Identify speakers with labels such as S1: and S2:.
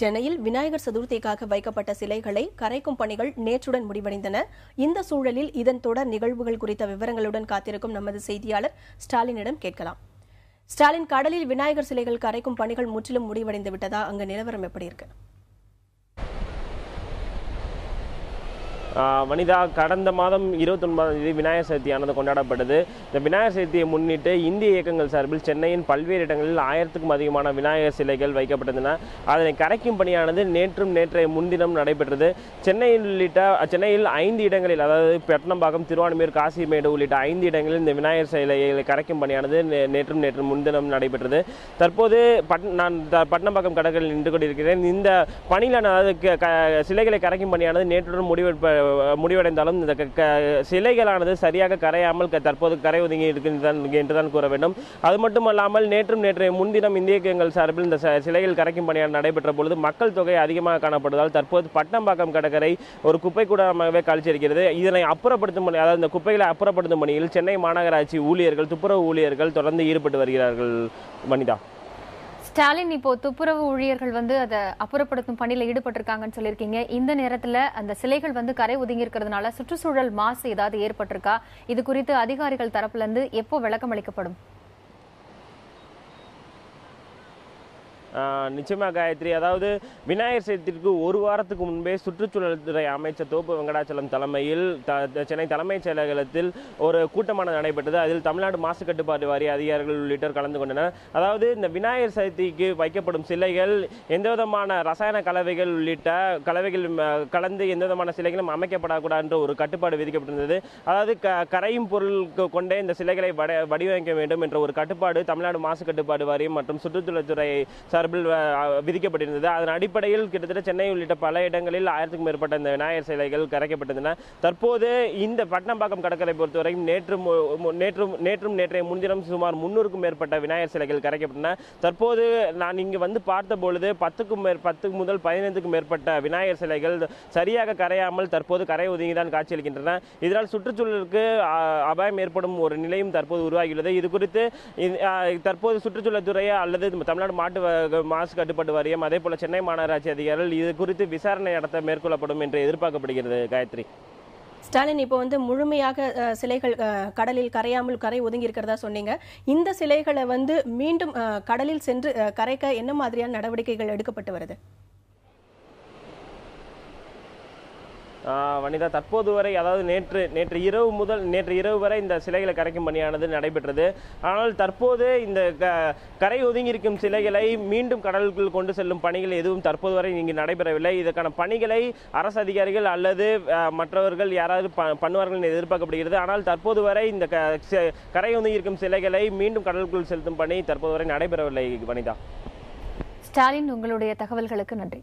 S1: சென்னையில் விநாயகர் சதுர்த்திக்காக வைக்கப்பட்ட சிலைகளை கரைக்கும் பணிகள் நேற்றுடன் முடிவடைந்தன. இந்த சூழலில் இதன் தொடர் நிகழ்வுகள் குறித்த விவரங்களுடன் காத்திருக்கும் நமது செய்தியாளர் ஸ்டாலினிடம் கேட்கலாம். ஸ்டாலின், கடலில் விநாயகர் சிலைகள் கரைக்கும் பணிகள் முற்றிலும் முடிவடைந்து விட்டதா? அங்கு நிலவரம் எப்படி இருக்கு?
S2: வனிதா, கடந்த மாதம் 29ஆம் தேதி விநாயகர் சதுர்த்தியானது கொண்டாடப்பட்டது. இந்த விநாயகர் சதுர்த்தியை முன்னிட்டு இந்திய இயக்கங்கள் சார்பில் சென்னையின் பல்வேறு இடங்களில் 1000க்கும் அதிகமான விநாயகர் சிலைகள் வைக்கப்பட்டன. அதனை கரைக்கும் பணியானது நேற்றைய முன்தினம் நடைபெற்றது. சென்னையில் 5 இடங்களில், அதாவது பட்டணம்பாக்கம், திருவான்மியூர், காசிமேடு உள்ளிட்ட 5 இடங்களில் இந்த விநாயகர் சிலைகளை கரைக்கும் பணியானது நேற்று முன்தினம் நடைபெற்றது. தற்போது நான் பட்டணம்பாக்கம் கடற்கரையில் நின்று கொண்டிருக்கிறேன். இந்த பணியில், அதாவது சிலைகளை கரைக்கும் பணியானது நேற்றுடன் முடிவடைந்தாலும் இந்த சிலைகளானது சரியாக கரையாமல் தற்போது கரை ஒதுங்கி என்றுதான் கூற வேண்டும். அது மட்டுமல்லாமல் நேற்றைய முன்தினம் இந்திய இயக்கங்கள் சார்பில் இந்த சிலைகள் கரைக்கும் பணியாக நடைபெற்ற பொழுது மக்கள் தொகை அதிகமாக காணப்படுவதால் தற்போது பட்டம்பாக்கம் கடற்கரை ஒரு குப்பை கூடமாகவே காட்சியளிக்கிறது. இதனை அப்புறப்படுத்தும் பணி, அதாவது இந்த குப்பைகளை அப்புறப்படுத்தும் பணியில் சென்னை மாநகராட்சி ஊழியர்கள், துப்புரவு ஊழியர்கள் தொடர்ந்து ஈடுபட்டு வருகிறார்கள். வனிதா,
S3: ஸ்டாலின், இப்போ துப்புரவு ஊழியர்கள் அதை அப்புறப்படுத்தும் பணியில் ஈடுபட்டிருக்காங்கன்னு சொல்லியிருக்கீங்க. இந்த நேரத்தில் அந்த சிலைகள் கரை ஒதுங்கி இருக்கிறதுனால சுற்றுச்சூழல் மாசு ஏதாவது ஏற்பட்டிருக்கா? இது குறித்து அதிகாரிகள் தரப்புல இருந்து எப்போ விளக்கம் அளிக்கப்படும்?
S2: நிச்சயமாக காயத்ரி, அதாவது விநாயகர் சதுர்த்திக்கு ஒரு வாரத்துக்கு முன்பே சுற்றுச்சூழல் துறை அமைச்சர் தோப்பு வெங்கடாச்சலம் தலைமையில் சென்னை தலைமைச் செயலகத்தில் ஒரு கூட்டமானது நடைபெற்றது. அதில் தமிழ்நாடு மாசு கட்டுப்பாட்டு வாரிய அதிகாரிகள் உள்ளிட்டோர் கலந்து கொண்டனர். அதாவது இந்த விநாயகர் சதுர்த்திக்கு வைக்கப்படும் சிலைகள் எந்தவிதமான ரசாயன கலவைகள் உள்ளிட்ட கலவைகள் கலந்து எந்தவிதமான சிலைகளும் அமைக்கப்படக்கூடாது என்ற ஒரு கட்டுப்பாடு விதிக்கப்பட்டிருந்தது. அதாவது கரையும் பொருள் கொண்டே இந்த சிலைகளை வடிவமைக்க வேண்டும் என்ற ஒரு கட்டுப்பாடு தமிழ்நாடு மாசு கட்டுப்பாடு வாரியம் மற்றும் சுற்றுச்சூழல் துறை சார்பில் விதிக்கப்பட்டிருந்தது. அதன் அடிப்படையில் கிட்டத்தட்ட சென்னை உள்ளிட்ட பல இடங்களில் 1000க்கும் மேற்பட்ட இந்த விநாயகர் சிலைகள் கரைக்கப்பட்டிருந்தன. தற்போது இந்த பட்டணம்பாக்கம் கடற்கரை பொறுத்தவரை நேற்றைய முன்தினம் சுமார் 300க்கும் மேற்பட்ட விநாயகர் சிலைகள் கரைக்கப்பட்டன. தற்போது நான் இங்கு பார்த்த பொழுது 10 முதல் 15க்கும் மேற்பட்ட விநாயகர் சிலைகள் சரியாக கரையாமல் தற்போது கரை ஒதுங்கிதான் காட்சியளிக்கின்றன. இதனால் சுற்றுச்சூழலுக்கு அபாயம் ஏற்படும் ஒரு நிலையும் தற்போது உருவாகியுள்ளது. இது குறித்து தற்போது சுற்றுச்சூழல் துறை அல்லது தமிழ்நாடு மாசு கட்டுப்பாட்டு வாரியம், அதே போல சென்னை மாநகராட்சி அதிகாரிகள் இது குறித்து விசாரணை நடத்த மேற்கொள்ளப்படும் என்று எதிர்பார்க்கப்படுகிறது. காயத்ரி,
S1: ஸ்டாலின், இப்போ முழுமையாக சிலைகள் கடலில் கரையாமல் கரை ஒதுங்கி இருக்கிறதா சொன்னீங்க. இந்த சிலைகளை மீண்டும் கடலில் சென்று கரைக்க என்ன மாதிரியான நடவடிக்கைகள் எடுக்கப்பட்டு வருது?
S2: வனிதா, தற்போது வரை, அதாவது நேற்று இரவு வரை இந்த சிலைகளை கரைக்கும் பணியானது நடைபெற்றது. ஆனால் தற்போது இந்த கரை ஒதுங்கி இருக்கும் சிலைகளை மீண்டும் கடலுக்குள் கொண்டு செல்லும் பணிகள் எதுவும் தற்போது வரை இங்கு நடைபெறவில்லை. இதற்கான பணிகளை அரசு அதிகாரிகள் அல்லது மற்றவர்கள் யாராவது பண்ணுவார்கள் என்று எதிர்பார்க்கப்படுகிறது. ஆனால் தற்போது வரை இந்த கரை ஒதுங்கி இருக்கும் சிலைகளை மீண்டும் கடலுக்குள் செலுத்தும் பணி தற்போது வரை நடைபெறவில்லை. வனிதா,
S3: ஸ்டாலின், உங்களுடைய தகவல்களுக்கு நன்றி.